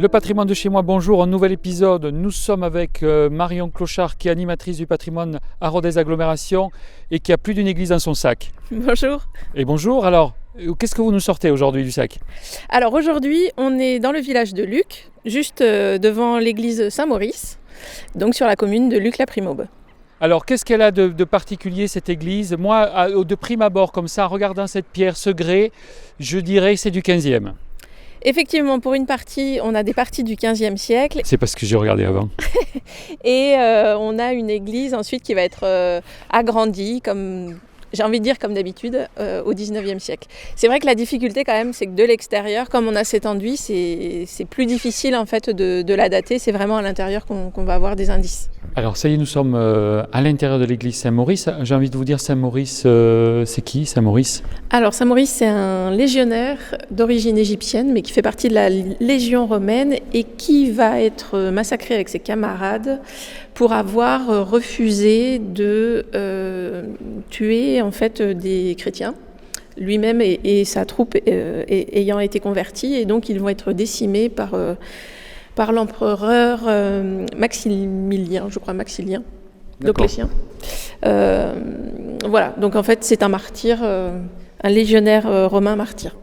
Le patrimoine de chez moi, bonjour, un nouvel épisode. Nous sommes avec Marion Clochard qui est animatrice du patrimoine à Rodez Agglomération et qui a plus d'une église dans son sac. Bonjour. Et bonjour, alors qu'est-ce que vous nous sortez aujourd'hui du sac? Alors aujourd'hui on est dans le village de Luc, juste devant l'église Saint-Maurice, donc sur la commune de Luc-la-Primaube. Alors qu'est-ce qu'elle a de particulier cette église? Moi, de prime abord comme ça, en regardant cette pierre, ce grès, je dirais que c'est du 15e. Effectivement, pour une partie, on a des parties du 15e siècle. C'est parce que j'ai regardé avant. Et on a une église ensuite qui va être agrandie, comme j'ai envie de dire comme d'habitude, au 19e siècle. C'est vrai que la difficulté quand même, c'est que de l'extérieur, comme on a cet enduit, c'est plus difficile en fait de la dater. C'est vraiment à l'intérieur qu'on va avoir des indices. Alors ça y est, nous sommes à l'intérieur de l'église Saint-Maurice. J'ai envie de vous dire Saint-Maurice, c'est qui Saint-Maurice? Alors Saint-Maurice, c'est un légionnaire d'origine égyptienne, mais qui fait partie de la Légion romaine et qui va être massacré avec ses camarades pour avoir refusé de tuer en fait des chrétiens, lui-même et sa troupe ayant été convertis, et donc ils vont être décimés par l'empereur Maximilien, je crois Maxilien, Dioclétien. Voilà, donc en fait c'est un martyr, un légionnaire romain martyr.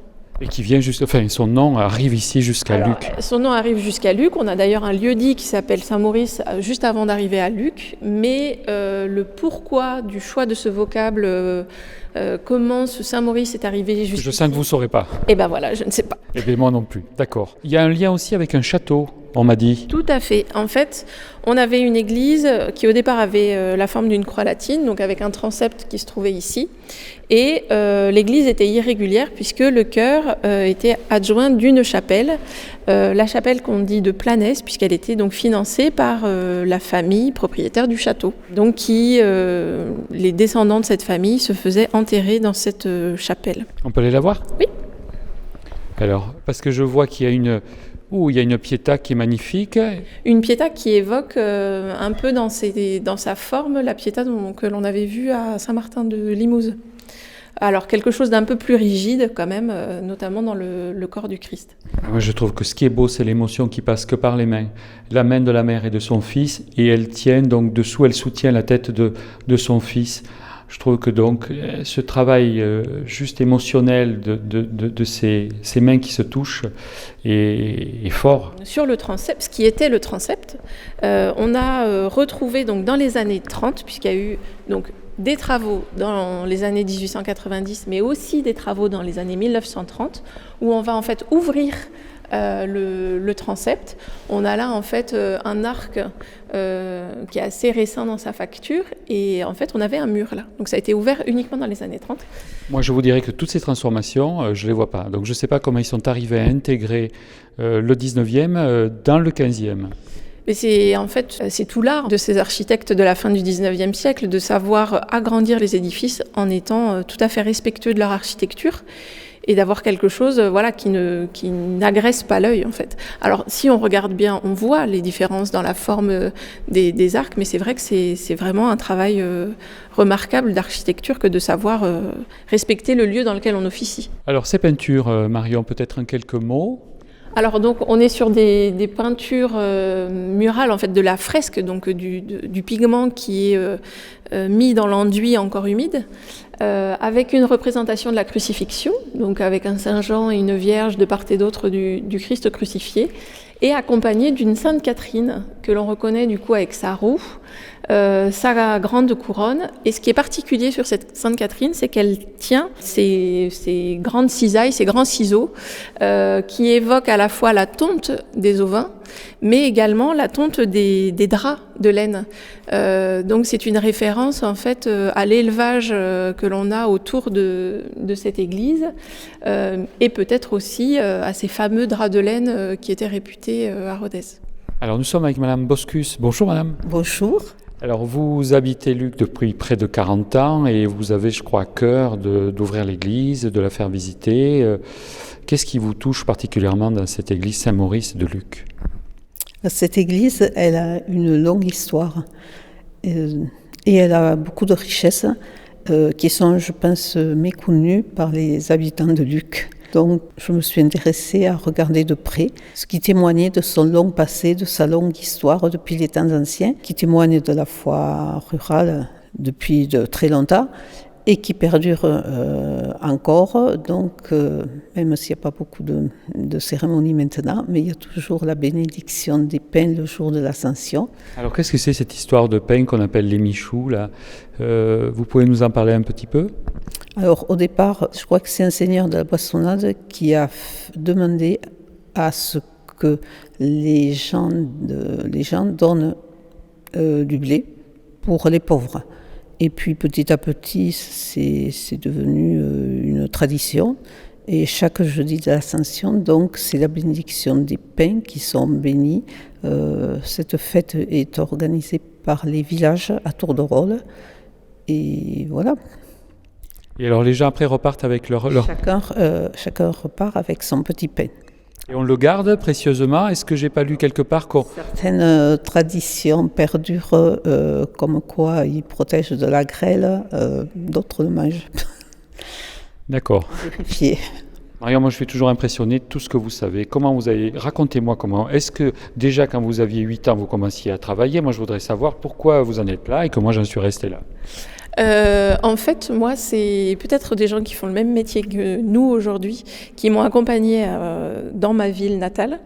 Et qui vient son nom arrive ici jusqu'à Luc. Son nom arrive jusqu'à Luc. On a d'ailleurs un lieu-dit qui s'appelle Saint-Maurice juste avant d'arriver à Luc. Mais le pourquoi du choix de ce vocable, comment ce Saint-Maurice est arrivé jusqu'ici... Je sens que vous ne saurez pas. Eh bien voilà, je ne sais pas. Eh bien moi non plus, d'accord. Il y a un lien aussi avec un château, on m'a dit. Tout à fait. En fait, on avait une église qui au départ avait la forme d'une croix latine, donc avec un transept qui se trouvait ici. Et l'église était irrégulière puisque le chœur était adjoint d'une chapelle, la chapelle qu'on dit de Planès, puisqu'elle était donc financée par la famille propriétaire du château. Donc les descendants de cette famille se faisaient enterrer dans cette chapelle. On peut aller la voir? Oui. Alors, parce que je vois qu'il y a il y a une piéta qui est magnifique. Une piéta qui évoque un peu dans sa forme la piéta que l'on avait vue à Saint-Martin-de-Limouse. Alors quelque chose d'un peu plus rigide quand même, notamment dans le corps du Christ. Moi je trouve que ce qui est beau, c'est l'émotion qui passe que par les mains. La main de la mère et de son fils, et elle tient donc dessous, elle soutient la tête de son fils. Je trouve que donc ce travail juste émotionnel de ces mains qui se touchent est fort. Sur le transept, ce qui était le transept, on a retrouvé donc dans les années 30, puisqu'il y a eu donc des travaux dans les années 1890, mais aussi des travaux dans les années 1930, où on va en fait ouvrir le transept. On a là en fait un arc qui est assez récent dans sa facture, et en fait on avait un mur là. Donc ça a été ouvert uniquement dans les années 30. Moi je vous dirais que toutes ces transformations, je ne les vois pas. Donc je ne sais pas comment ils sont arrivés à intégrer le 19e dans le 15e. Mais c'est tout l'art de ces architectes de la fin du 19e siècle, de savoir agrandir les édifices en étant tout à fait respectueux de leur architecture et d'avoir quelque chose qui n'agresse pas l'œil en fait. Alors si on regarde bien, on voit les différences dans la forme des arcs, mais c'est vrai que c'est vraiment un travail remarquable d'architecture que de savoir respecter le lieu dans lequel on officie. Alors ces peintures, Marion, peut-être en quelques mots? Alors donc on est sur des peintures murales en fait de la fresque, donc du pigment qui est mis dans l'enduit encore humide, avec une représentation de la crucifixion, donc avec un Saint Jean et une Vierge de part et d'autre du Christ crucifié, et accompagné d'une Sainte Catherine que l'on reconnaît du coup avec sa roue, sa grande couronne. Et ce qui est particulier sur cette Sainte Catherine, c'est qu'elle tient ces grandes cisailles, ces grands ciseaux, qui évoquent à la fois la tonte des ovins, mais également la tonte des draps de laine. Donc c'est une référence en fait à l'élevage que l'on a autour de cette église, et peut-être aussi à ces fameux draps de laine qui étaient réputés à Rodez. Alors nous sommes avec Madame Boscus. Bonjour Madame. Bonjour. Alors vous habitez Luc depuis près de 40 ans et vous avez, je crois, à cœur d'ouvrir l'église, de la faire visiter. Qu'est-ce qui vous touche particulièrement dans cette église Saint-Maurice de Luc? Cette église, elle a une longue histoire et elle a beaucoup de richesses qui sont, je pense, méconnues par les habitants de Luc. Donc je me suis intéressée à regarder de près ce qui témoignait de son long passé, de sa longue histoire depuis les temps anciens, qui témoigne de la foi rurale depuis de très longtemps et qui perdure encore. Donc même s'il n'y a pas beaucoup de cérémonies maintenant, mais il y a toujours la bénédiction des pains le jour de l'Ascension. Alors qu'est-ce que c'est cette histoire de pain qu'on appelle les michous là vous pouvez nous en parler un petit peu? Alors au départ, je crois que c'est un seigneur de la Boissonnade qui a demandé à ce que les gens donnent du blé pour les pauvres. Et puis petit à petit, c'est devenu une tradition. Et chaque jeudi de l'Ascension, donc, c'est la bénédiction des pains qui sont bénis. Cette fête est organisée par les villages à tour de rôle. Et voilà. Et alors les gens après repartent avec leur... Chacun repart avec son petit pain. Et on le garde précieusement. Est-ce que j'ai pas lu quelque part qu'on... Certaines traditions perdurent, comme quoi ils protègent de la grêle, d'autres le mangent. D'accord. Vérifier. Marion, moi je suis toujours impressionné de tout ce que vous savez. Comment vous avez... Racontez-moi comment. Est-ce que déjà quand vous aviez 8 ans, vous commenciez à travailler? Moi je voudrais savoir pourquoi vous en êtes là et comment j'en suis resté là. En fait, moi, c'est peut-être des gens qui font le même métier que nous aujourd'hui, qui m'ont accompagnée dans ma ville natale.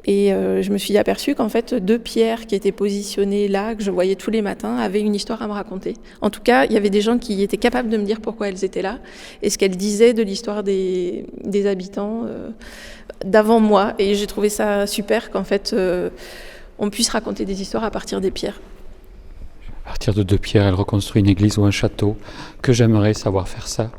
Et je me suis aperçue qu'en fait, 2 pierres qui étaient positionnées là, que je voyais tous les matins, avaient une histoire à me raconter. En tout cas, il y avait des gens qui étaient capables de me dire pourquoi elles étaient là et ce qu'elles disaient de l'histoire des habitants d'avant moi. Et j'ai trouvé ça super qu'en fait, on puisse raconter des histoires à partir des pierres. À partir de 2 pierres, elle reconstruit une église ou un château, que j'aimerais savoir faire ça.